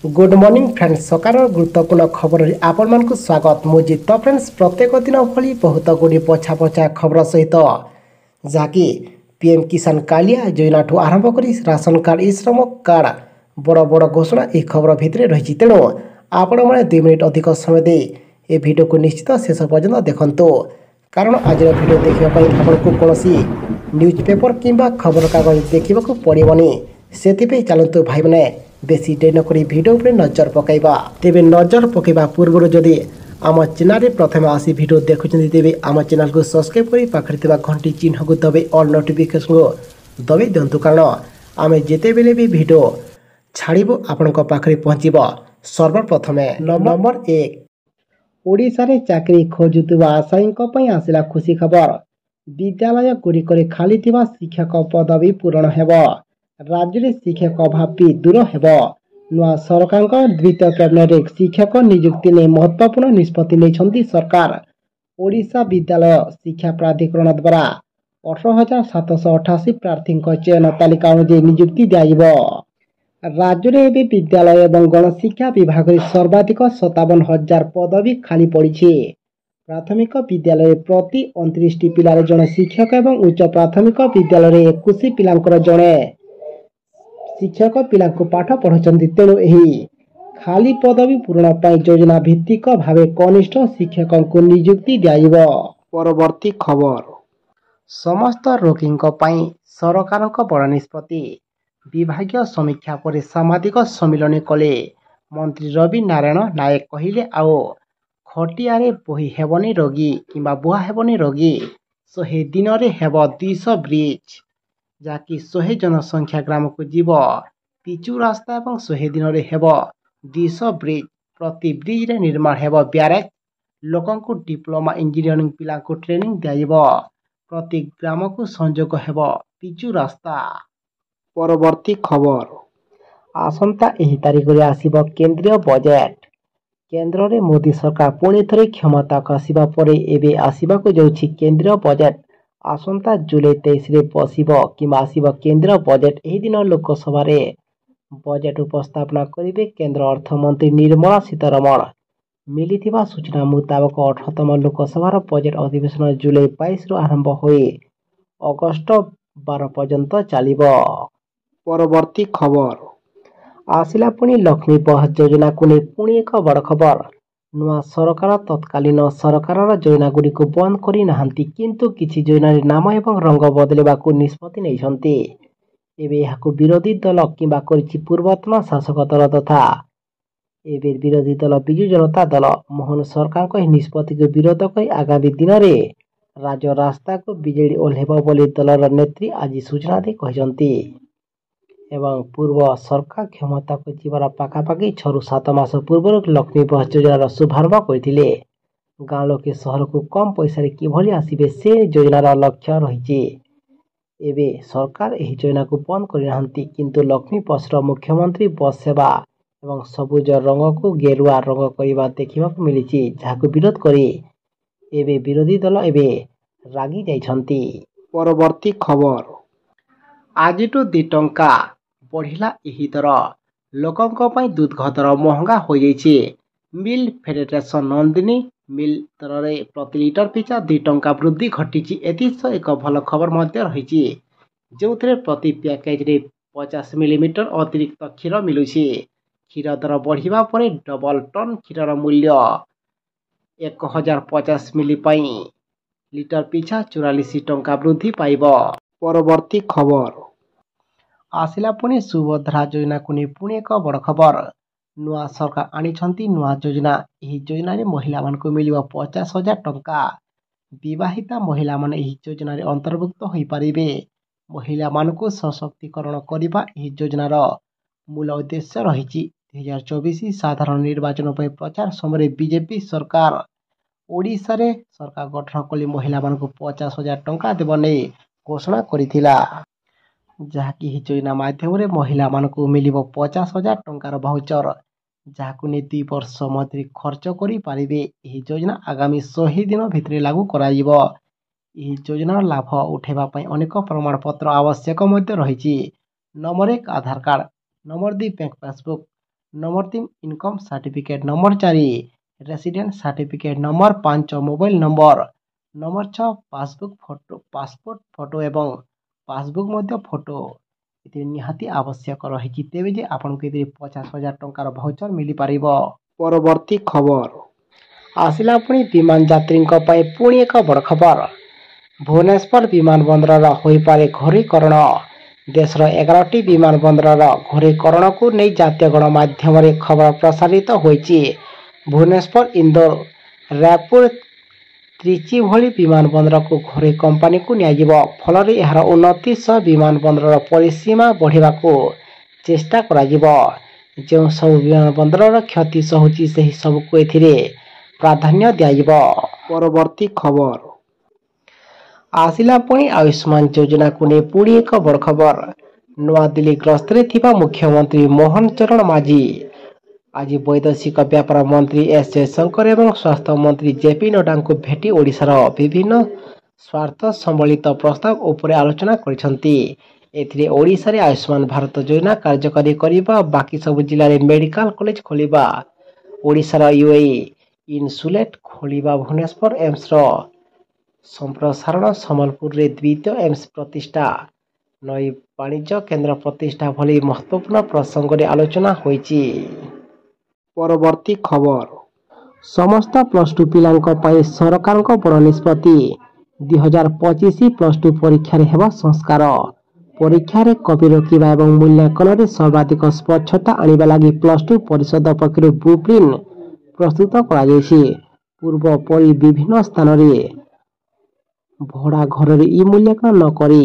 Good morning friends सकार गुरुत्वपूर्ण खबर आपण मान स्वागत मुझे तो फ्रेंड्स प्रत्येक दिन भली बहुत गुड़ी पछा पछा खबर सहित जहाँकि पीएम किसान कालिया योजना ठू आरंभ कर राशन कार्ड ई श्रम कार्ड बड़ बड़ घोषणा यह खबर भितर रही तेणु आपण मैंने 2 मिनिट अधिक समय दे ए वीडियो को निश्चित शेष पर्यंत देखंतु कारण आज वीडियो देखापी आपको कौन न्यूज पेपर किंबा खबर कागज देखा पड़ोनी से चलतु भाई मैंने बेसी डेरी नक भिडियो पर नजर पकईबा तेरे नजर पकईबा पूर्व जदि आम चैनल प्रथम आसी भिडियो देखुं तेरे आम चैनल को सब्सक्राइब कर पाखे घंटी चिन्ह को दबाई ऑल नोटिफिकेशन को दबाई दिंतु कारण आम जिते बेले भी भिडियो छाड़ू आपण पाखे पहुँचब सर्वप्रथम नंबर 1 ओडिशा रे चाकरी खोजुवा आशायी आसला खुशी खबर विद्यालय गुड़िक खाली शिक्षक पदवी पूरण हेब राज्य में शिक्षक अभाव भी दूर हेब नुआ सरकार द्वितीय कैबिनेट शिक्षक नियुक्ति ने महत्वपूर्ण निष्पत्ति नहीं सरकार ओडिशा विद्यालय शिक्षा प्राधिकरण द्वारा 18,788 प्रार्थी चयन तालिका अनुଯାयी नियुक्ति दिया राज्य में एवं विद्यालय एवं गणशिक्षा विभाग में सर्वाधिक 57,000 पदवी खाली पड़ी प्राथमिक विद्यालय प्रति 29 पिलार जड़े शिक्षक एवं उच्च प्राथमिक विद्यालय 21 पिलांकर जड़े शिक्षक पिला पाठ पढ़ुंट तेणु यही खाली पदवी पूरण पर योजना भित्तिक भाव कनिष्ठ शिक्षक को नियुक्ति दिया परवर्ती खबर समस्त रोगी सरकार बड़ निष्पत्ति विभागीय समीक्षा पर सामाजिक सम्मिलन कले मंत्री रवि नारायण नायक कहले आओ खटिया बोही हेबनी रोगी किंबा बुहा हेबनी रोगी 100 दिन में हेब 200 ब्रिज जहाँकि 100 जनसंख्या ग्राम को जीव पिचु रास्ता और 100 दिन में हेब 200 ब्रिज प्रति ब्रिज रे निर्माण हेब ब्यारेज लोक को डिप्लोमा इंजीनियरिंग पिला को ट्रेनिंग दिया प्रति ग्राम को संजोग हेब पिचु रास्ता परवर्ती खबर आसंता एही तारीख में आसिब केंद्रीय बजेट केंद्र में मोदी सरकार पुणी थे क्षमता आसवा पर एवं आसवाक जाऊँगी केंद्रीय बजेट आसंता जुलाई 23 रे बसिब किंबा आसिब केंद्रीय बजेट एही दिन लोकसभा रे बजेट उपस्थापना करेंगे केंद्र अर्थमंत्री निर्मला सीतारमण मिलिथिबा सूचना मुताबक 18तम लोकसभार बजेट अधिवेशन जुलाई 22 रु आरंभ हो अगस्ट 12 पर्यंत चलिब परवर्ती खबर आसिला पुणी लक्ष्मी बचत योजना को नहीं पुणी एक बड़ खबर नुआ सरकार तत्कालीन सरकार योजना गुड़ी को बंद करना किंतु किसी योजना नाम एवं रंग बदलवा निष्पत्ति नहीं विरोधी दल कि पूर्वतन शासक दल तथा एवं विरोधी दल विजु जनता दल मोहन सरकार निष्पत्ति को विरोध कर आगामी दिन में राज्य रास्ता को विजेडी ओह्लैब बोली दलर नेत्री आज सूचना दे कहते एवं पूर्व सरकार क्षमता को जीवार पाखापाखि 6 ରୁ 7 मास पूर्व लक्ष्मी बचत योजनार शुभारंभ करते गाँ लोके सहर को कम पैसा किभली आसबे से योजनार लक्ष्य रही एवं सरकार यह योजना को बंद करना किंतु लक्ष्मी बसर मुख्यमंत्री बस सेवा एवं सबुज रंग को गेरुआ रंग करने देखा मिली जहाँ विरोध कर विरोधी दल एवं रागी जाइछंती परवर्ती खबर आज 2 टंका बढ़िला यही दर लोकों दूध दर महंगा हो जाइए मिल फेडरेशन नंदिनी मिल दर में प्रति लिटर पिछा 2 टंका वृद्धि घटी एसह एक भल खबर रही जो प्रति पैकेज रे 50 मिलीमीटर अतिरिक्त क्षीर मिलूँ क्षीर दर बढ़िया पर डबल टन क्षीर मूल्य 1050 मिली लिटर पिछा 44 टंका वृद्धि पाइब परवर्ती खबर आसिला पुणी सुभद्रा योजना को नहीं पुणी एक बड़ खबर नुआ सरकार आनी नुआ योजना यही योजना रे महिला मान को मिल 50,000 टंका विवाहिता महिला मान यही योजना अंतर्भुक्त हो पारे महिला मान को सशक्तिकरण करने यही योजनार मूल उद्देश्य रही 2024 साधारण निर्वाचन पर प्रचार समय बीजेपी सरकार ओडिशा रे सरकार गठन कली महिला मान को 50,000 टंका देव नहीं घोषणा करिथिला जहाँकि योजना माध्यम महिला मान को मिल 50,000 टंकार भाउचर जहाँ 2 वर्ष मध्य खर्च करें योजना आगामी 100 दिन भितर लागू कर योजनार लाभ उठाइवाई अनेक प्रमाणपत्र आवश्यक रही number 1 Aadhaar card number 2 bank passbook number 3 income certificate, number 4 resident certificate, number 5 mobile number, number 6 passport photo एवं पासबुक मध्य फोटो ये निहाती आवश्यक रही तेज जे आपन को 50,000 टंकार भाउचर मिल पार। परवर्ती खबर आसिला पुणी विमान यात्री पुणी एक बड़ खबर। भुवनेश्वर विमानबंदर होइपारे घोरीकरण। देशर 11टी विमानबंदर घोरीकरण को नहीं जातीय गणमाध्यम खबर प्रसारित होइछि। भुवनेश्वर, इंदौर, रायपुर, त्रिची भली विमानबंदर को घोरी कंपानी को नियाजिब। फल यार उन्नति सह विमानबंदर परिसीमा बढ़ा चेष्टा कराजिब। जो सब विमानबंदर क्षति सहुछि ସେହି सबको एथिरे प्राधान्य दियाजिब। परवर्ती खबर आसिला पुणी आयुष्मान योजना को नहीं पुणी एक बड़ खबर। नवा दिल्ली गस्ତରେ थिबा मुख्यमंत्री मोहन चरण माझी आज वैदेशिक व्यापार मंत्री एस जयशंकर एवं स्वास्थ्य मंत्री जेपी नड्डा को भेटी ओडिशार विभिन्न स्वार्थ संबलित प्रस्ताव उपर आलोचना करिसेंती। एथिरे ओडिशा रे आयुष्मान भारत योजना कार्यकारी करिबा, बाकी सब जिले में मेडिकल कॉलेज खोलिबा, ओडिशार यूएई इन्सुलेट खोलिबा, भुवनेश्वर एम्स रो संप्रसारण, सम्बलपुर रे द्वितीय एम्स प्रतिष्ठा, नई वाणिज्य केंद्र प्रतिष्ठा भली महत्वपूर्ण प्रसंग रे आलोचना होइछि। परवर्ती खबर समस्त +2 पिलांक पई सरकार को बड़ निष्पत्ति। 2025 +2 परीक्षा रे हेबा संस्कार। परीक्षा रे कॉपी रोकिबा एवं मूल्यांकन रे सर्वाधिक स्वच्छता आनिबा लागि +2 परिषद पक्षरु ब्लूप्रिंट प्रस्तुत करा जायछि। पूर्व परि विभिन्न स्थान रे भड़ा घर रे ई मूल्यांकन न करी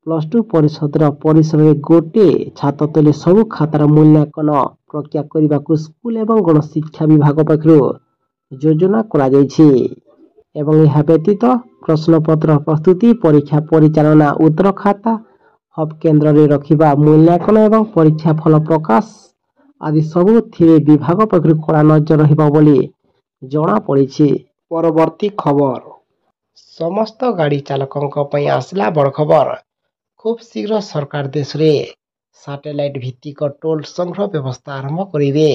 +2 परिषद परिसर में गोटे छात तले सबु खातार मूल्यांकन प्रक्रिया करने को स्कूल एवं गणशिक्षा विभाग पक्षरु योजना करा जायछि। एवं यह व्यतीत प्रश्नपत्र प्रस्तुति, परीक्षा परिचालना, उत्तर खाता हब केंद्र रे रखिबा, मूल्यांकन एवं परीक्षा फल प्रकाश आदि सबु थिरे विभाग पक्षरु कड़ा नजर रहिबा बोली जना पड़िछि। परवर्ती खबर समस्त गाड़ी चालकों पई आसला बड़ खबर। खूब शीघ्र सरकार देश रे सैटेलाइट भित्तिक टोल संग्रह व्यवस्था आरंभ करिवे।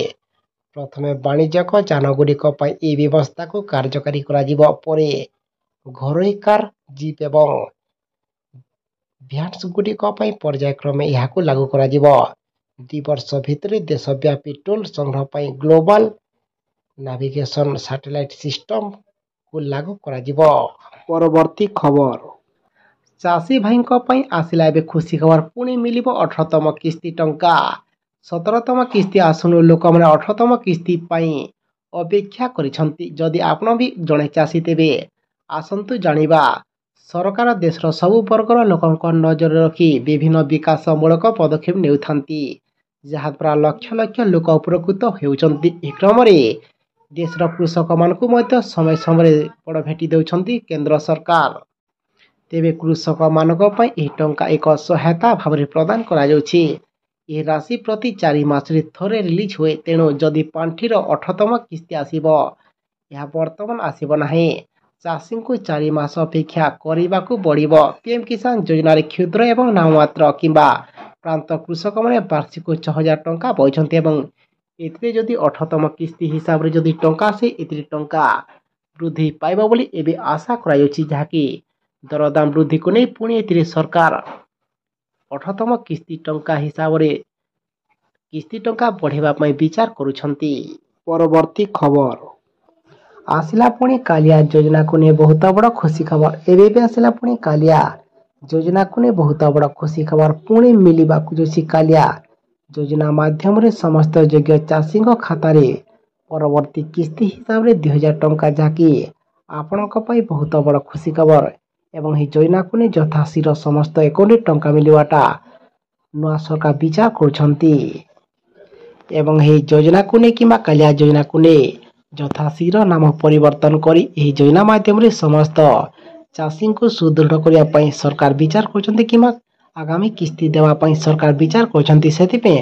प्रथमे वाणिज्यिक यानगुड़िक ए व्यवस्था को कार्यकारी कराजिबो। परे घरोई कार, जीप एवं भ्यान्स गुड़िक पर्यायक्रमे यहाको लागू कराजिबो। 2 वर्ष भितर देशव्यापी टोल संग्रह पई ग्लोबल नेविगेशन सैटेलाइट सिस्टम को लागू कराजिबो। परवर्ती खबर चाषी भाई आसिला एबे खुशी खबर। पुणी मिलिबो 18तम किस्ती टंका। 17तम किस्ती आसुनु लोक मैंने 18तम किस्ती पाई अपेक्षा करिसंती। जदि आपण भी जड़े चाषी तेबे आसंतु जानिबा। सरकार देशर सबु वर्गर लोकंक नजर रखी विभिन्न विकासमूलक पदक्षेप नेउथांती, जहा द्वारा लक्ष लक्ष लोक उपकृत हेउचंती। ए क्रम रे देशर कृषक मानकु मध्य समय समय बड़ भेटी देउछंती केंद्र सरकार। तेबे कृषक मानक पई ए टंका एक सहायता भाव प्रदान करा जाउछि। ए राशि प्रति 4 मास रे थरे रिलीज हुए। तेणु जदि पांठीर 18तम किस्ती आसीबो, यह वर्तमान आसीबो नाही। चाषी को 4 मास अपेक्षा करबाकू पड़िबो। पीएम किसान योजना रे क्षुद्र एवं नाममात्र किंबा प्रांत कृषक माने वार्षिक 6000 टंका पाइछंती एवं एथिरे जदि 18तम किस्ती हिसाब रे जदि टंका से एथिरे टंका वृद्धि पाइबो बोली एबे आशा करायाछि, जहाकि दरदाम वृद्धि को नहीं पुणी एथिरे सरकार 18तम किस्ती टंका हिसाब रे किस्ती टंका बढ़ेबा पई विचार करूछंती। परवर्ती खबर आसिला पुणी कालिया योजना को नहीं बहुत बड़ खुशी खबर। एबे भी आसिला पुणी कालिया योजना को नहीं बहुत बड़ खुशी खबर। पुणी मिलिबा कुजोसी कालिया योजना माध्यम रे समस्त योग्य चाषी खाता रे परवर्ती किस्ती हिसाब रे 2000 टंका, जाकि आपणक पई बहुत बड़ खुशी खबर। एवं ही योजना को नहीं यथाशीघ्र समस्त अकाउंट टंका मिलवाटा नुआ सरकार विचार करुछंती। एवं ही योजना को नहीं किंबा कालिया योजना को नहीं यथाशीघ्र नाम परिवर्तन करी एही योजना माध्यम रे समस्त चाषी को सुदृढ़ करिया पई सरकार विचार करछंती किंबा आगामी किस्ती देवा पई सरकार विचार करछंती। सेति पे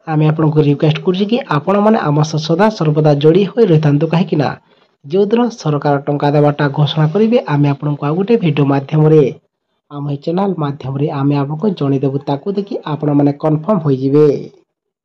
आमे आपनको रिक्वेस्ट करछि कि आपण माने आम सदा सर्वदा जोड़ी होई रहतांतु, काहे कि ना जो दिन सरकार टंका देवाटा घोषणा करेंगे आमे आपनको आ गोटे वीडियो माध्यम रे आम चैनल माध्यम रे आमे आपको जणै देबु, ताकू देखि आपण माने कन्फर्म होई जिवे।